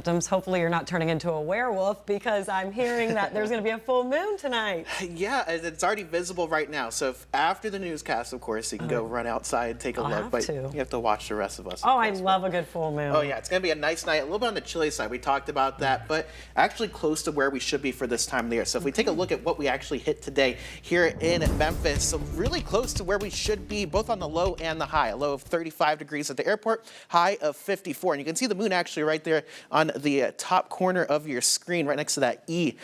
Hopefully you're not turning into a werewolf because I'm hearing that there's going to be a full moon tonight. Yeah, it's already visible right now. So after the newscast, of course, you can go run outside, take a look. But you have to watch the rest of us. Oh, I love a good full moon. Oh, yeah, it's going to be a nice night. A little bit on the chilly side. We talked about that, but actually close to where we should be for this time of the year. So if we take a look at what we actually hit today here in Memphis, so really close to where we should be, both on the low and the high. A low of 35 degrees at the airport, high of 54. And you can see the moon actually right there on the top corner of your screen, right next to that E,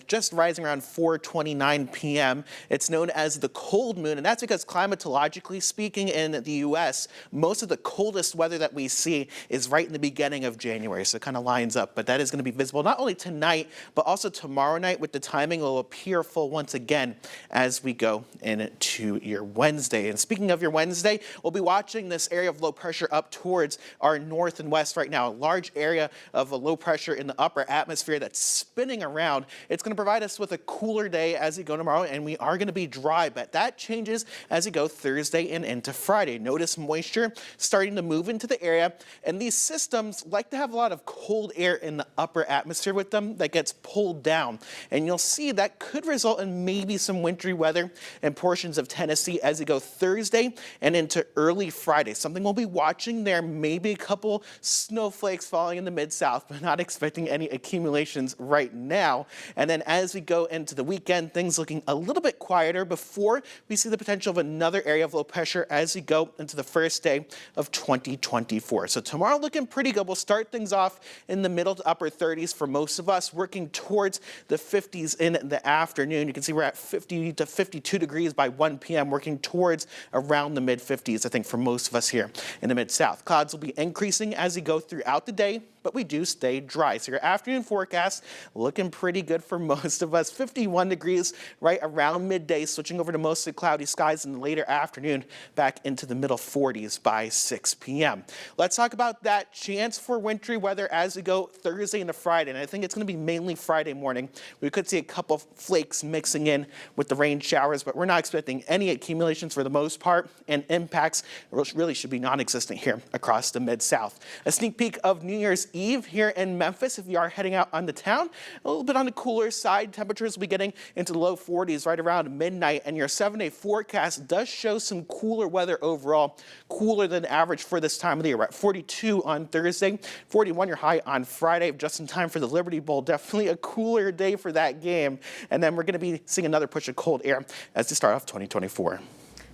just rising around 4:29 p.m. It's known as the cold moon, and that's because climatologically speaking in the U.S., most of the coldest weather that we see is right in the beginning of January, so it kind of lines up. But that is going to be visible not only tonight, but also tomorrow night. With the timing, it will appear full once again as we go into your Wednesday. And speaking of your Wednesday, we'll be watching this area of low pressure up towards our north and west right now. A large area of low pressure in the upper atmosphere that's spinning around. It's going to provide us with a cooler day as we go tomorrow, and we are going to be dry, but that changes as we go Thursday and into Friday. Notice moisture starting to move into the area, and these systems like to have a lot of cold air in the upper atmosphere with them that gets pulled down, and you'll see that could result in maybe some wintry weather in portions of Tennessee as we go Thursday and into early Friday. Something we'll be watching there, maybe a couple snowflakes falling in the mid-south, but not expecting any accumulations right now. And then as we go into the weekend, things looking a little bit quieter before we see the potential of another area of low pressure as we go into the first day of 2024. So tomorrow looking pretty good. We'll start things off in the middle to upper 30s for most of us, working towards the 50s in the afternoon. You can see we're at 50 to 52 degrees by 1 p.m., working towards around the mid 50s, I think, for most of us here in the mid-south. Clouds will be increasing as we go throughout the day, but we do stay dry. So your afternoon forecast looking pretty good for most of us. 51 degrees right around midday, switching over to mostly cloudy skies in the later afternoon, back into the middle 40s by 6 p.m. Let's talk about that chance for wintry weather as we go Thursday into Friday. And I think it's going to be mainly Friday morning. We could see a couple flakes mixing in with the rain showers, but we're not expecting any accumulations for the most part, and impacts really should be non-existent here across the mid-south. A sneak peek of New Year's Eve here in Memphis. If you are heading out on the town, a little bit on the cooler side. Temperatures will be getting into the low 40s right around midnight, and your 7-day forecast does show some cooler weather overall, cooler than average for this time of the year. We're at 42 on Thursday, 41 your high on Friday, just in time for the Liberty Bowl. Definitely a cooler day for that game, and then we're going to be seeing another push of cold air as we start off 2024.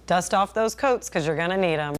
Dust off those coats because you're going to need them.